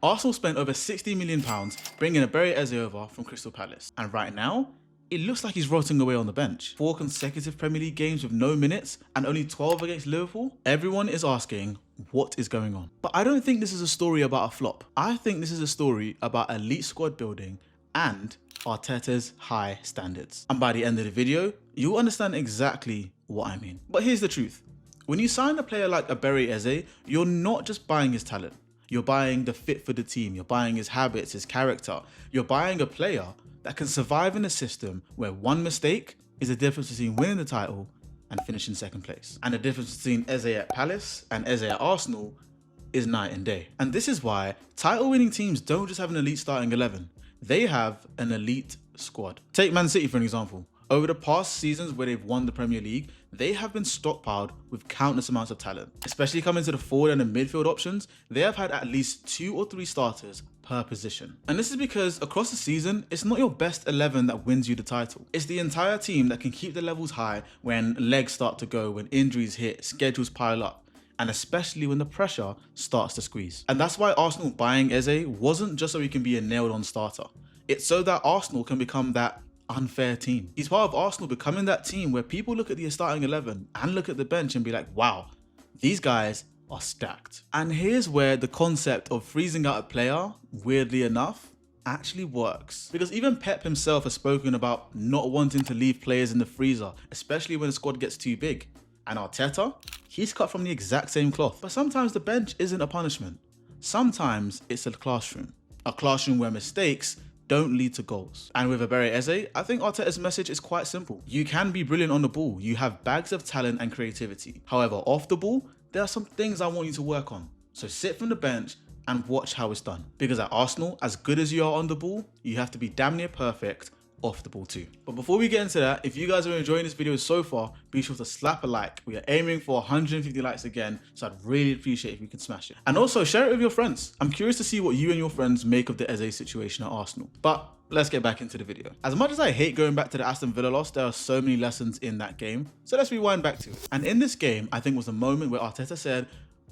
Arsenal spent over £60 million bringing Eberechi Eze over from Crystal Palace, and right now, it looks like he's rotting away on the bench. 4 consecutive Premier League games with no minutes and only 12 against Liverpool. Everyone is asking, what is going on? But I don't think this is a story about a flop. I think this is a story about elite squad building and Arteta's high standards. And by the end of the video, you'll understand exactly what I mean. But here's the truth. When you sign a player like Eberechi Eze, you're not just buying his talent. You're buying the fit for the team. You're buying his habits, his character. You're buying a player that can survive in a system where one mistake is the difference between winning the title and finishing second place. And the difference between Eze at Palace and Eze at Arsenal is night and day. And this is why title winning teams don't just have an elite starting 11. They have an elite squad. Take Man City for an example. Over the past seasons where they've won the Premier League, they have been stockpiled with countless amounts of talent. Especially coming to the forward and the midfield options, they have had at least 2 or 3 starters per position. And this is because across the season, it's not your best 11 that wins you the title. It's the entire team that can keep the levels high when legs start to go, when injuries hit, schedules pile up, and especially when the pressure starts to squeeze. And that's why Arsenal buying Eze wasn't just so he can be a nailed-on starter. It's so that Arsenal can become that unfair team. He's part of Arsenal becoming that team where people look at the starting 11 and look at the bench and be like, wow, these guys are stacked. And here's where the concept of freezing out a player, weirdly enough, actually works. Because even Pep himself has spoken about not wanting to leave players in the freezer, especially when the squad gets too big. And Arteta, he's cut from the exact same cloth. But sometimes the bench isn't a punishment. Sometimes it's a classroom where mistakes don't lead to goals. And with Eberechi Eze, I think Arteta's message is quite simple. You can be brilliant on the ball. You have bags of talent and creativity. However, off the ball, there are some things I want you to work on. So sit from the bench and watch how it's done. Because at Arsenal, as good as you are on the ball, you have to be damn near perfect off the ball too. But before we get into that, if you guys are enjoying this video so far, be sure to slap a like. We are aiming for 150 likes again, so I'd really appreciate if you could smash it. And also share it with your friends. I'm curious to see what you and your friends make of the Eze situation at Arsenal. But let's get back into the video. As much as I hate going back to the Aston Villa loss, there are so many lessons in that game. So let's rewind back to it. And in this game, I think was the moment where Arteta said,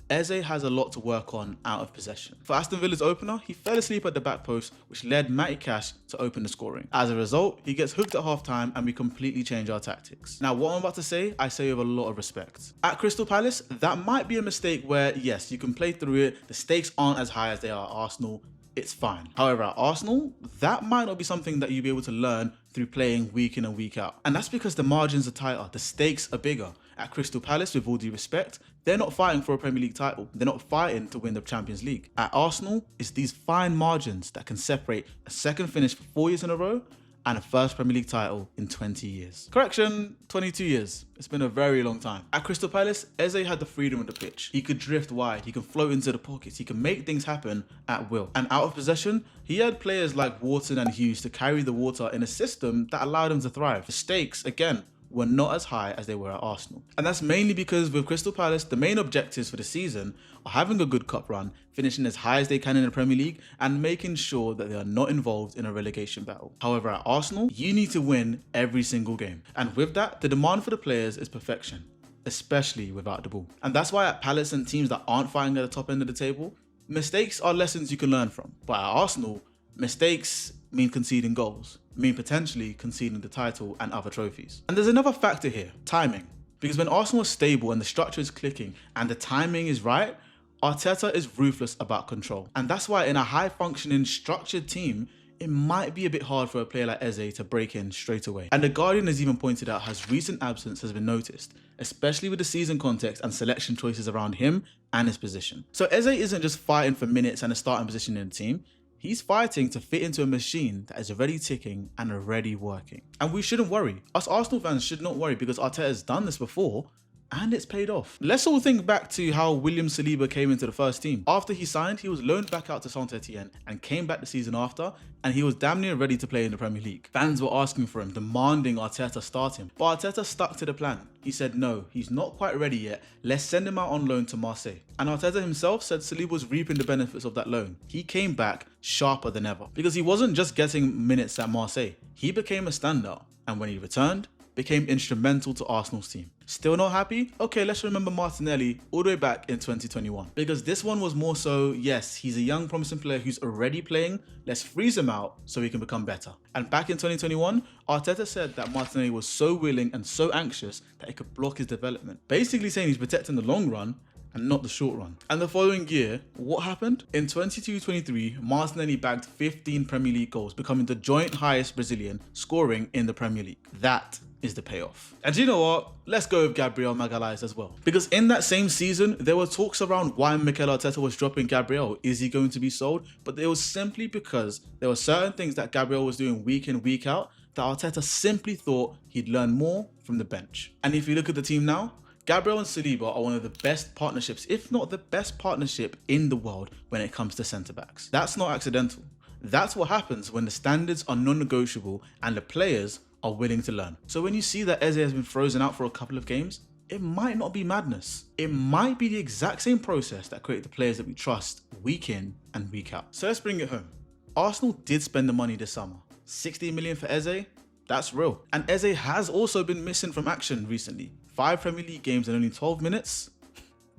Eze has a lot to work on out of possession. For Aston Villa's opener, he fell asleep at the back post, which led Matty Cash to open the scoring. As a result, he gets hooked at half-time and we completely change our tactics. Now, what I'm about to say, I say with a lot of respect. At Crystal Palace, that might be a mistake where, yes, you can play through it, the stakes aren't as high as they are at Arsenal, it's fine. However, at Arsenal, that might not be something that you'll be able to learn through playing week in and week out. And that's because the margins are tighter, the stakes are bigger. At Crystal Palace, with all due respect, they're not fighting for a Premier League title. They're not fighting to win the Champions League. At Arsenal, it's these fine margins that can separate a second finish for 4 years in a row and a first Premier League title in 20 years. Correction, 22 years. It's been a very long time. At Crystal Palace, Eze had the freedom of the pitch. He could drift wide, he could float into the pockets, he could make things happen at will. And out of possession, he had players like Wharton and Hughes to carry the water in a system that allowed him to thrive. The stakes, again, were not as high as they were at Arsenal. And that's mainly because with Crystal Palace, the main objectives for the season are having a good cup run, finishing as high as they can in the Premier League, and making sure that they are not involved in a relegation battle. However, at Arsenal, you need to win every single game. And with that, the demand for the players is perfection, especially without the ball. And that's why at Palace and teams that aren't fighting at the top end of the table, mistakes are lessons you can learn from. But at Arsenal, mistakes mean conceding goals, mean potentially conceding the title and other trophies. And there's another factor here, timing. Because when Arsenal is stable and the structure is clicking and the timing is right, Arteta is ruthless about control. And that's why in a high functioning structured team, it might be a bit hard for a player like Eze to break in straight away. And The Guardian has even pointed out his recent absence has been noticed, especially with the season context and selection choices around him and his position. So Eze isn't just fighting for minutes and a starting position in the team, he's fighting to fit into a machine that is already ticking and already working. And we shouldn't worry. Us Arsenal fans should not worry because Arteta has done this before and it's paid off. Let's all think back to how William Saliba came into the first team. After he signed, he was loaned back out to Saint-Etienne and came back the season after, and he was damn near ready to play in the Premier League. Fans were asking for him, demanding Arteta start him. But Arteta stuck to the plan. He said, no, he's not quite ready yet. Let's send him out on loan to Marseille. And Arteta himself said Saliba was reaping the benefits of that loan. He came back sharper than ever because he wasn't just getting minutes at Marseille. He became a standout. And when he returned, became instrumental to Arsenal's team. Still not happy? Okay, let's remember Martinelli all the way back in 2021. Because this one was more so, yes, he's a young promising player who's already playing, let's freeze him out so he can become better. And back in 2021, Arteta said that Martinelli was so willing and so anxious that it could block his development. Basically saying he's protecting the long run and not the short run. And the following year, what happened? In 22-23, Martinelli bagged 15 Premier League goals, becoming the joint highest Brazilian scoring in the Premier League. That is the payoff. And you know what? Let's go with Gabriel Magalhaes as well. Because in that same season, there were talks around why Mikel Arteta was dropping Gabriel. Is he going to be sold? But it was simply because there were certain things that Gabriel was doing week in, week out that Arteta simply thought he'd learn more from the bench. And if you look at the team now, Gabriel and Saliba are one of the best partnerships, if not the best partnership in the world when it comes to centre-backs. That's not accidental. That's what happens when the standards are non-negotiable and the players are willing to learn. So when you see that Eze has been frozen out for a couple of games, it might not be madness. It might be the exact same process that created the players that we trust week in and week out. So let's bring it home. Arsenal did spend the money this summer. 60 million for Eze? That's real. And Eze has also been missing from action recently. 5 Premier League games and only 12 minutes?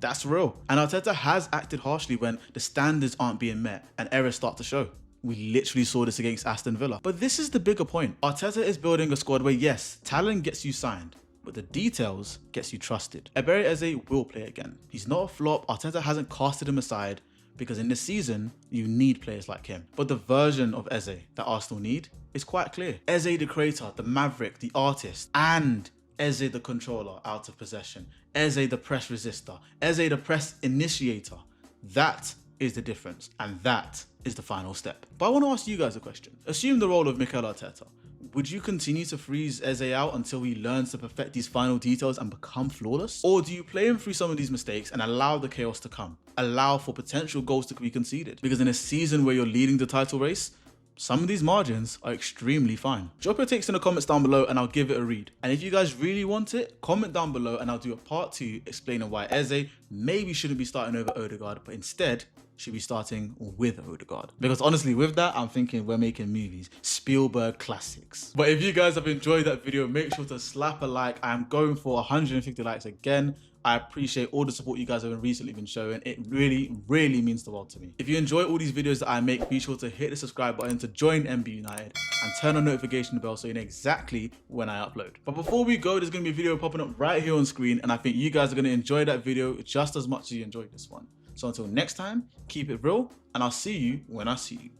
That's real. And Arteta has acted harshly when the standards aren't being met and errors start to show. We literally saw this against Aston Villa. But this is the bigger point. Arteta is building a squad where, yes, talent gets you signed, but the details gets you trusted. Eberechi Eze will play again. He's not a flop. Arteta hasn't casted him aside because in this season, you need players like him. But the version of Eze that Arsenal need is quite clear. Eze the creator, the maverick, the artist, and Eze the controller out of possession. Eze the press resistor. Eze the press initiator. That is the difference, and that is the final step. But I want to ask you guys a question. Assume the role of Mikel Arteta. Would you continue to freeze Eze out until he learns to perfect these final details and become flawless? Or do you play him through some of these mistakes and allow the chaos to come? Allow for potential goals to be conceded? Because in a season where you're leading the title race, some of these margins are extremely fine. Drop your takes in the comments down below and I'll give it a read. And if you guys really want it, comment down below and I'll do a part 2 explaining why Eze maybe shouldn't be starting over Odegaard, but instead should be starting with Odegaard. Because honestly, with that, I'm thinking we're making movies, Spielberg classics. But if you guys have enjoyed that video, make sure to slap a like. I'm going for 150 likes again. I appreciate all the support you guys have recently been showing. It really, really means the world to me. If you enjoy all these videos that I make, be sure to hit the subscribe button to join MB United and turn on notification bell so you know exactly when I upload. But before we go, there's going to be a video popping up right here on screen, and I think you guys are going to enjoy that video just as much as you enjoyed this one. So until next time, keep it real, and I'll see you when I see you.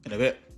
In a bit.